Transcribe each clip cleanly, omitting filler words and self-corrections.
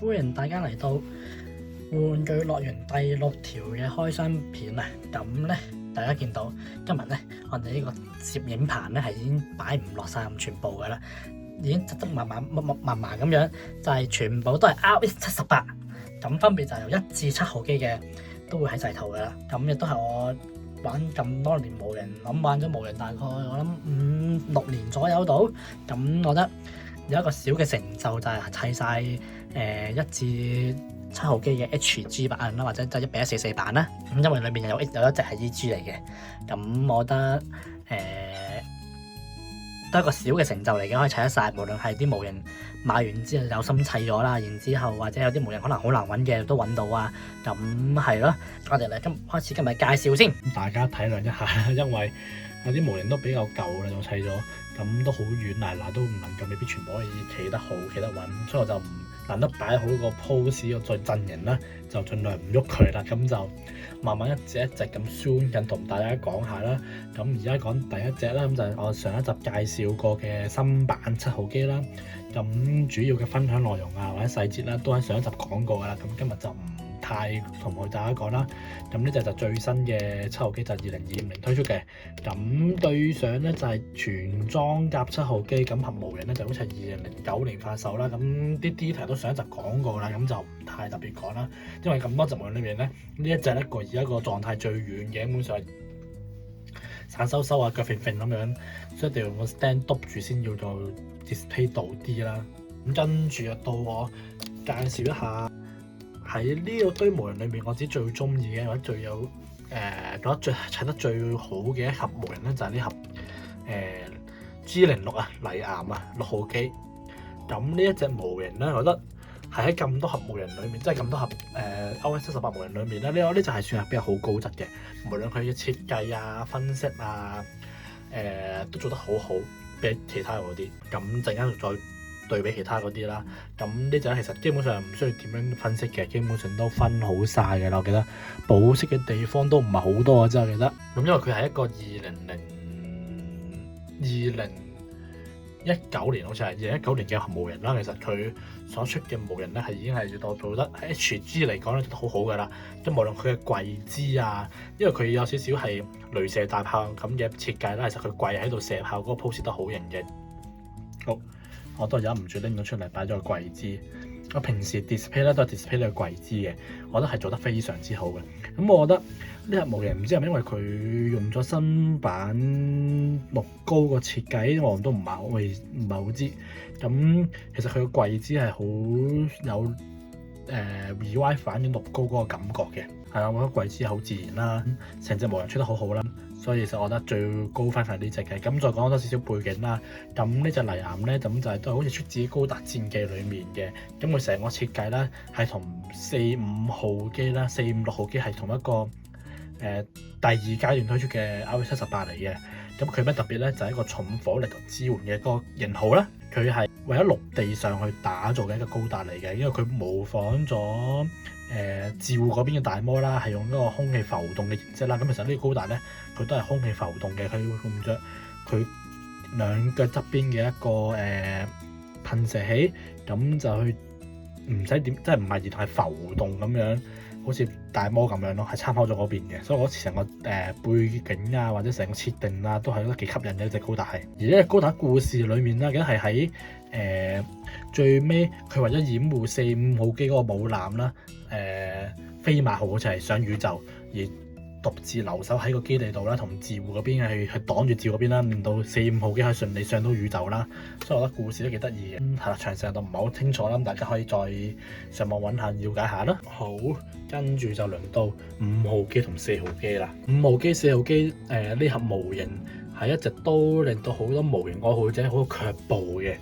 歡迎大家嚟到玩具樂園第6條嘅開箱片啊！咁咧，大家見到今日咧，我哋呢個攝影棚咧係已經擺唔落晒咁全部噶啦，已經密麻咁樣，就係全部都係 RX78，咁分別就係由1至7號機嘅都會喺晒頭噶啦。咁亦都係我玩咁多年模型，玩咗模型大概我諗5-6年左右到，咁我覺得有一個小嘅成就就係砌晒1至7號機嘅 HG 版啦，或者就1:144版啦。咁因為裏面有一隻係 EG 嚟嘅，咁我覺得都係一個小嘅成就嚟嘅，可以砌得晒。無論係啲模型買完之後有心砌咗啦，然之後或者有啲模型可能好難揾嘅都揾到啊。咁係咯，我哋嚟開始今日介紹先。大家體諒一下，因為有啲模型都比較舊啦，我砌咗，咁都好軟賴，都唔能夠未必全部可以企得好、企得穩，所以我就唔難得擺好個 pose 個再陣型啦，就盡量唔喐佢啦，咁就慢慢一隻一隻咁 zoom 緊同大家講下啦。咁而家講第一隻啦，咁就係我上一集介紹過嘅新版7號機啦。咁主要嘅分享內容啊或者細節啦，都喺上一集講過噶啦。咁今日就唔太同大家講啦。咁呢隻就最新嘅7號機，就係2025年推出嘅。咁對上咧就係全裝甲7號機，咁合模型咧就好似係2009年發售啦。咁啲 detail 都上一集講過啦，咁就唔太特別講啦。因為咁多隻模型裏面咧，呢一隻咧而家個狀態最軟嘅，基本上係散收收啊，腳揈揈咁樣，所以一定要用個 stand 篤住先要做 display 度啲啦。咁跟住就到我介紹一下喺呢個堆模型裏面，我自己最中意嘅或者最有覺得最砌得最好嘅一盒模型咧，就係呢盒G06啊，泥岩啊6號機。咁呢一隻模型咧，我覺得係喺咁多盒模型裏面，即係咁多盒RX78模型裏面咧，呢隻係算係比較好高質嘅，無論佢嘅設計啊、分析啊，都做得好好，比其他嗰啲。咁陣間再對比其他嗰啲啦。咁呢隻其實基本上唔需要點樣分析嘅，基本上都分好晒嘅啦。我記得保色嘅地方都唔係好多嘅啫，我記得。咁因為佢係一個2019年好似係2019年嘅盒模型啦。其實佢所出嘅模型咧係已經係做得 HG 嚟講咧做得好好噶啦。即係無論佢嘅櫃姿啊，因為佢有少少係雷射大炮咁嘅設計啦。其實佢櫃喺度射炮嗰個 pose 都好型嘅。好，我都忍唔住拎咗出嚟擺咗個櫃姿。我平時 display 咧都係 display 呢個櫃姿嘅，我覺得係做得非常之好嘅。咁我覺得呢盒模型唔知係咪因為佢用咗新版6高個設計，我都唔係好知。咁其實佢個櫃姿係好有revive 反映6高嗰個感覺嘅。係啊，我覺得櫃姿好自然啦，成隻模型出得好好啦。所以其實我覺得最高分係呢隻嘅。咁再講多少少背景啦。咁呢隻泥岩咧，咁就係都係好似出自《高達戰記》裡面嘅。咁佢成個設計咧係同4、5號機啦、4、5、6號機係同一個第2階段推出嘅 RX78嚟嘅。咁佢咩特別咧？就係一個重火力同支援嘅個型號啦。佢係為咗陸地上去打造嘅一個高達嚟嘅，因為佢模仿咗自護嗰邊嘅大魔啦，係用一個空氣浮動嘅形式啦。咁其實呢個高達咧，佢都係空氣浮動嘅，佢用咗佢兩腳側邊嘅一個噴射器，咁就去唔使點，即係唔係而係浮動咁樣，好似大魔咁樣咯，係參考咗嗰邊嘅。所以我覺得成個背景啊，或者成個設定啊，都係覺得幾吸引嘅一隻高達係。而呢個高達故事裡面咧，梗係喺最尾佢為咗掩護4、5號機嗰個母艦啦，飛馬號好似係上宇宙而獨自留守喺個基地度啦，同自護嗰邊去擋住自護嗰邊啦，令到4、5號機可以順利上到宇宙啦。所以我覺得故事都幾得意嘅。係啦，詳細都唔係好清楚啦，咁大家可以再上網揾下了解下啦。好，跟住就輪到5號機同4號機啦。5號機、4號機呢盒模型係一直都令到好多模型愛好者好卻步嘅。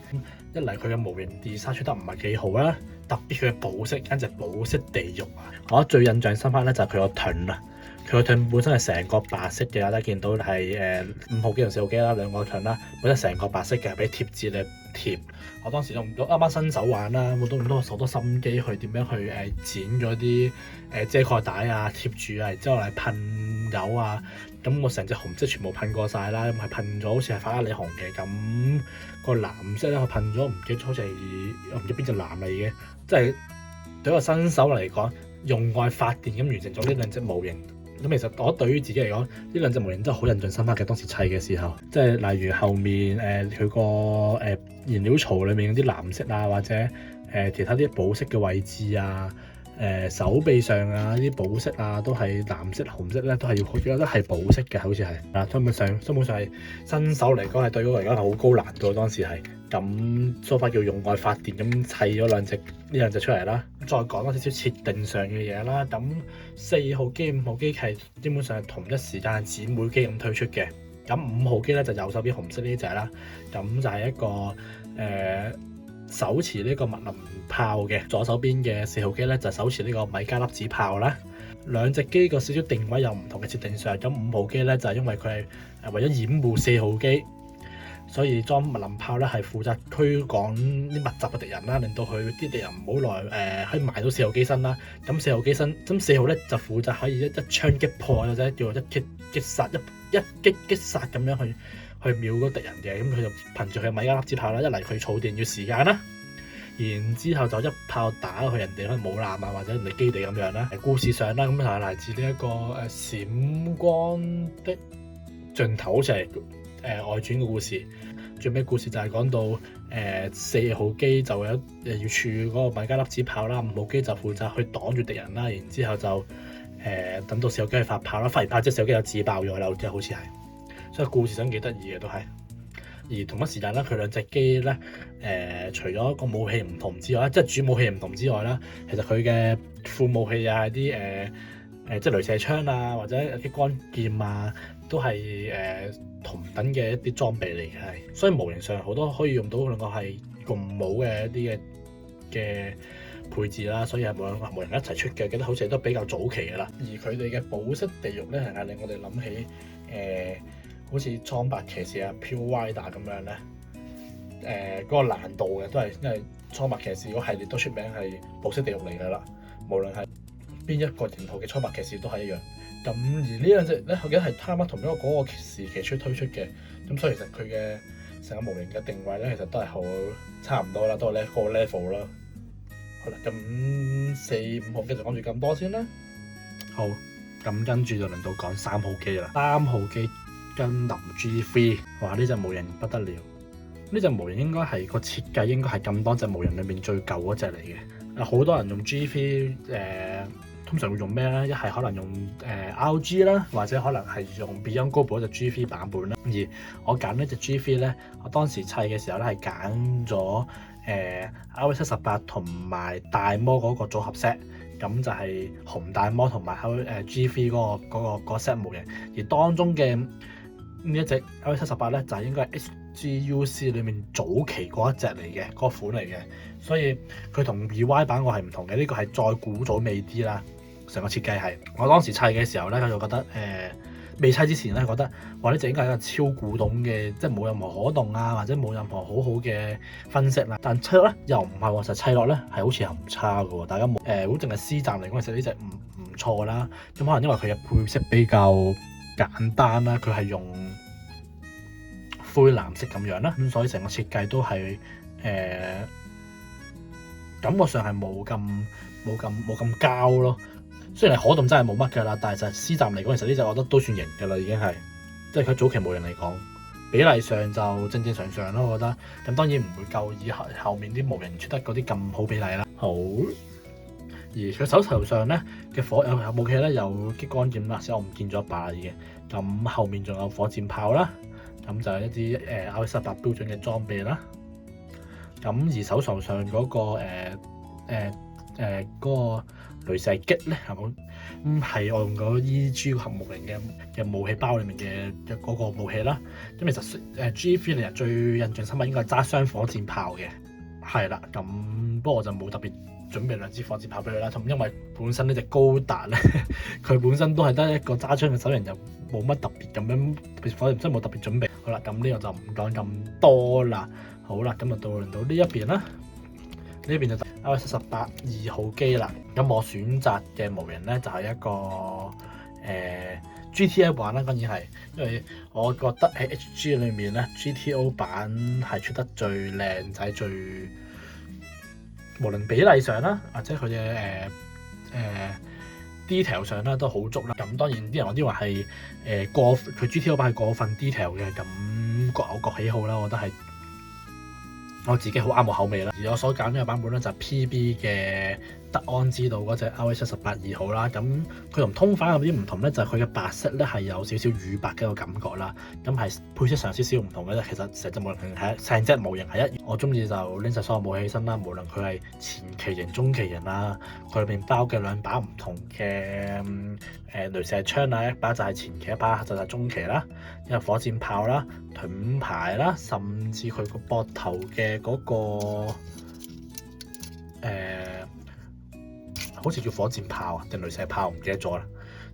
一嚟佢嘅模型 design 出得唔係幾好啦，特別佢嘅保色簡直保色地獄啊！我覺得最印象深刻咧就係佢個盾啦。佢個盾本身係成個白色嘅，大家見到係5號機同4號機啦，兩個盾啦，本身成個白色嘅，俾貼紙嚟貼。我當時用咗啱啱新手玩啦，我都用好多心機去點樣去剪咗啲遮蓋帶啊，貼住啊，然之後嚟噴油啊。咁我成隻紅色全部噴過晒啦，咁係噴咗好似係法拉利紅嘅。咁個藍色咧，我噴咗唔記得好似係我唔知邊隻藍嚟嘅，即係對一個新手嚟講，用愛發電咁完成咗呢兩隻模型。咁其實我對於自己嚟講，呢兩隻模型真係好印象深刻嘅。當時砌嘅時候，即係例如後面佢個燃料槽裏面嗰啲藍色啊，或者其他啲寶石嘅位置啊，手臂上啊啲寶石啊，都係藍色、紅色咧，都係要我覺得係寶石嘅，好似係啊。根本上係新手嚟講係對我嚟講係好高難度，當時係咁，so far叫用愛發電咁砌咗呢兩隻出嚟啦。再講多少少設定上嘅嘢啦，咁4號機、5號機係基本上係同一時間姊妹機咁推出嘅。咁5號機咧就右手邊紅色呢隻啦，咁就係一個手持呢個密林炮嘅，左手邊嘅4號機咧就手持呢個米加粒子炮啦。兩隻機個少少定位有唔同嘅設定上，咁5號機咧就係因為佢係為咗掩護4號機，所以裝密林炮咧係負責驅趕啲密集嘅敵人啦，令到佢啲敵人唔好來可以埋到4號機身啦。咁4號機身，咁4號咧就負責可以一槍擊破或者叫做一擊擊殺一擊擊殺咁樣去秒嗰敵人嘅。咁佢就憑住佢米加粒子炮啦，一嚟佢儲電要時間啦，然之後就一炮打去人哋可能母艦啊或者人哋基地咁樣啦。故事上啦，咁就係嚟自呢一個閃光的盡頭，好似係外傳嘅故事。最尾故事就係講到4號機就要處嗰個米加粒子炮啦，5號機就負責去擋住敵人啦，然之後就等到4號機去發炮啦，發完炮之後4號機就自爆咗啦，好似係，所以故事上幾得意嘅都係。而同一時間咧，佢兩隻機咧除咗個武器唔同之外，即係主武器唔同之外啦，其實佢嘅副武器又係啲即係雷射槍啊，或者激光劍啊，都係同等嘅一啲裝備嚟嘅，係。所以模型上好多可以用到兩個係共舞嘅一啲嘅配置啦，所以係兩個模型一齊出嘅，記得好似都比較早期嘅啦。而佢哋嘅寶石地獄咧，係令我哋諗起好似蒼白騎士啊、Pure Rider 咁樣咧，嗰個難度嘅都係因為蒼白騎士嗰系列都出名係寶石地獄嚟㗎啦，無論係邊一個型號嘅蒼白騎士都係一樣。咁而呢兩隻咧，我記得係啱啱同一個嗰個時期推出嘅，咁所以其實佢嘅成個模型嘅定位咧，其實都係好差唔多啦，都係呢個 level 啦。好啦，咁4、5號機就講住咁多先啦。好，咁跟住就輪到講3號機啦。3號機跟林 G3，哇！呢隻模型不得了，呢隻模型應該係個設計應該係咁多隻模型裏面最舊嗰隻嚟嘅。好多人用 G3 通常會用咩咧？一係可能用RG 啦，或者可能係用 Beyond Global 嗰隻 G3 版本啦。而我揀呢隻 G3 咧，我當時砌嘅時候咧係揀咗RX78同埋大魔嗰個組合 set， 咁就係紅大魔同埋G3 嗰個 set 模型。而當中嘅呢一隻 RX78咧，就係應該係 HGUC 裏面早期嗰一隻嚟嘅，嗰個款嚟嘅。所以佢同 RY 版我係唔同嘅，呢個係再古早味啲啦。成個設計係，我當時砌嘅時候咧，佢就覺得未砌之前咧，覺得哇呢隻應該係一個超古董嘅，即係冇任何可動啊，或者冇任何好好嘅分析啦。但砌落咧又唔係喎，實砌落咧係好似又唔差嘅喎。大家冇好淨係 C 站嚟講，其實呢隻唔錯啦。咁可能因為佢嘅配色比較簡單啦，佢係用灰藍色咁樣啦，咁所以成個設計都係感覺上係冇咁膠咯。雖然係可動真係冇乜㗎啦，但係就係 C 站嚟講，其實呢隻我覺得都算型㗎啦，已經係即係佢早期模型嚟講，比例上就正常咯，我覺得。咁當然唔會夠以後面啲模型出得嗰啲咁好比例啦。好，而佢手頭上咧嘅有武器咧有激光劍啦，所以我唔見咗一把已經。咁後面仲有火箭炮啦，咁就係一啲RX78標準嘅裝備啦。咁而手頭上嗰個嗰個雷射擊咧，係冇係我用咗 EG 核模型嘅武器包裡面嘅嗰個武器啦。咁其實G3 嚟最印象深刻應該係揸雙火箭炮嘅，係啦。咁不過我就冇特別準備兩支火箭炮俾佢啦。同因為本身呢隻高達咧，佢本身都係得一個揸槍嘅手型，就冇乜特別咁樣，火箭真係冇特別準備。好啦，咁呢個就唔講咁多啦。好啦，咁就輪到呢一邊啦。呢邊就RX78 2號機啦，咁我選擇嘅模型咧就係一個GTO 版啦，當然係，因為我覺得喺 HG 裏面咧 GTO 版係出得最靚仔、最無論比例上啦，或者佢嘅detail 上啦都好足啦。咁當然啲人話啲話係佢 GTO 版係過分 detail 嘅，咁各有各喜好啦。我覺得係我自己好啱我口味啦。而我所揀呢個版本咧就係 PB 嘅德安之道嗰隻 RX-78 2號啦。咁佢同通版有啲唔同咧，就係佢嘅白色咧係有少少乳白嘅一個感覺啦。咁係配色上少少唔同嘅啫。其實成隻模型係一樣。我中意就拎晒所有武器起身啦，無論佢係前期型、中期型啦，佢裏邊包嘅兩把唔同嘅雷射槍啊，一把就係前期，一把就係中期啦。因為火箭炮啦、盾牌啦，甚至佢個膊頭嘅嗰個好似叫火箭炮啊定雷射炮，唔記得咗啦。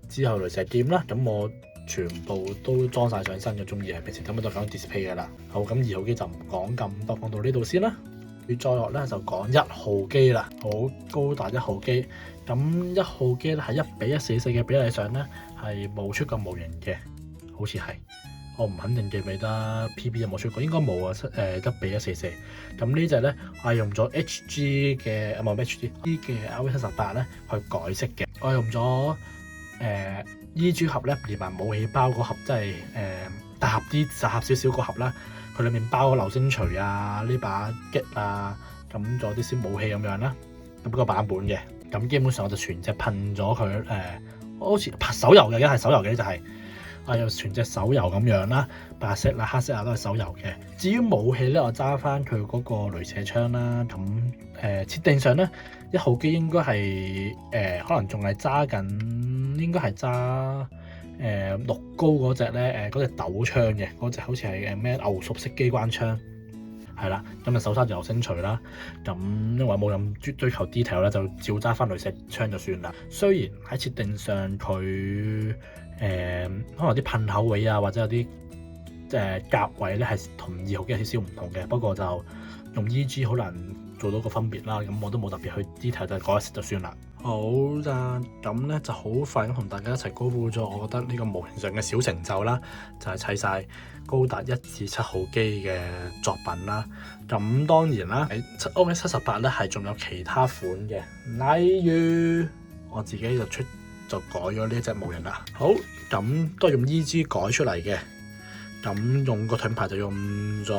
之後雷射劍啦，咁我全部都裝晒上身嘅，中意係平時咁都講 display 嘅啦。好，咁2號機就唔講咁多，講到呢度先啦。再落咧就講1號機啦，好高達1號機。咁1號機咧係1:144嘅比例上咧係冇出過模型嘅，好似係。我唔肯定記唔記得 PB 有冇出過，應該冇啊。1:144。咁呢隻咧我係用咗 HG 嘅唔係 HG 嘅 RX-78咧去改色嘅。我用咗EG 盒咧連埋武器包嗰盒，即係大盒少少個盒啦。佢裏面包咗流星錘啊、呢把擊啊，咁仲有啲小武器咁樣啦。咁個版本嘅，咁基本上我就全隻噴咗佢好似拍手遊嘅，而家係手遊嘅就係。我有全隻手遊咁樣啦，白色啦、黑色啊都係手遊嘅。至於武器咧，我揸翻佢嗰個雷射槍啦。咁設定上咧，1號機應該係可能仲係揸緊，應該係揸綠高嗰隻咧嗰隻斗槍嘅，嗰隻好似係咩牛屬式機關槍，係啦。咁就手揸流星錘啦。咁因為冇咁追求 detail 咧，就照揸翻雷射槍就算啦。雖然喺設定上佢可能啲噴口位啊，或者有啲夾位咧係同2號機有少少唔同嘅，不過就用 EG 好難做到個分別啦。咁我都冇特別去 detail，就改一色就算啦。好啦，咁咧就好快咁同大家一齊高呼咗，我覺得呢個模型上嘅小成就啦，就係砌晒高達1至7號機嘅作品啦。咁當然啦，喺 RX-78咧係仲有其他款嘅，例如我自己就改咗呢一隻模型啦。好，咁都係用 EG 改出嚟嘅。咁用個盾牌就用咗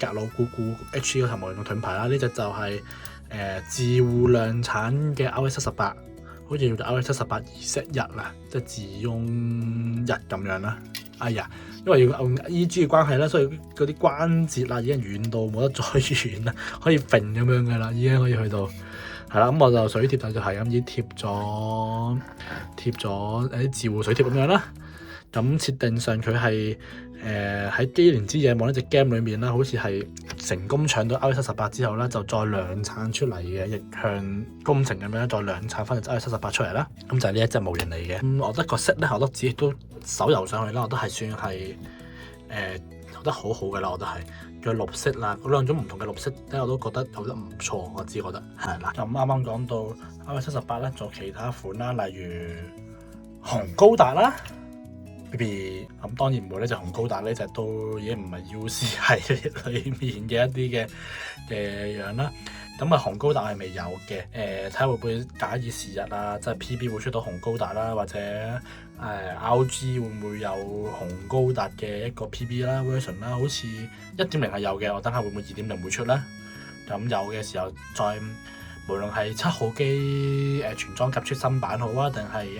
格魯古古 H 嗰頭模型嘅盾牌啦。呢隻就係自護量產嘅 RX-78，好似叫做 RX-78 2/1啦，即係自用1咁樣啦。哎呀，因為要用 EG 嘅關係啦，所以嗰啲關節啊已經軟到冇得再軟啦，可以揈咁樣嘅啦，已經可以去到。係啦，咁我就水貼就係咁樣貼咗啲自護水貼咁樣啦。咁設定上佢係喺機靈之野望呢隻 game 裏面啦，好似係成功搶到 RX-78之後咧，就再量產出嚟嘅逆向工程咁樣，再量產翻隻 RX-78出嚟啦。咁就係呢一隻模型嚟嘅。我覺得個色咧，我覺得自己都手遊上去啦，我都係算係做得好好嘅啦，我覺得係。嘅綠色啦，嗰兩種唔同嘅綠色咧，我都覺得做得唔錯，我只覺得係啦。咁啱啱講到 RX-78咧，仲有其他款啦，例如紅高達啦 ，BB 咁當然唔會呢隻紅高達呢隻都已經唔係 UC 系列裏面嘅一啲嘅樣啦。咁紅高達係未有嘅，睇下會唔會假以時日啊，即係 PB 會出到紅高達啦，或者RG 會唔會有紅高達嘅一個 PB 啦 version 啦，好似 1.0 係有嘅，我等下會唔會 2.0 會出咧？咁有嘅時候再無論係7號機全裝甲出新版好啊，定係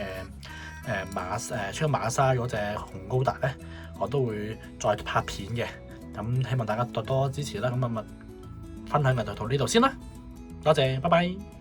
出馬莎嗰隻紅高達咧，我都會再拍片嘅。咁希望大家多多支持啦。咁分享就到呢度先啦，多謝，拜拜。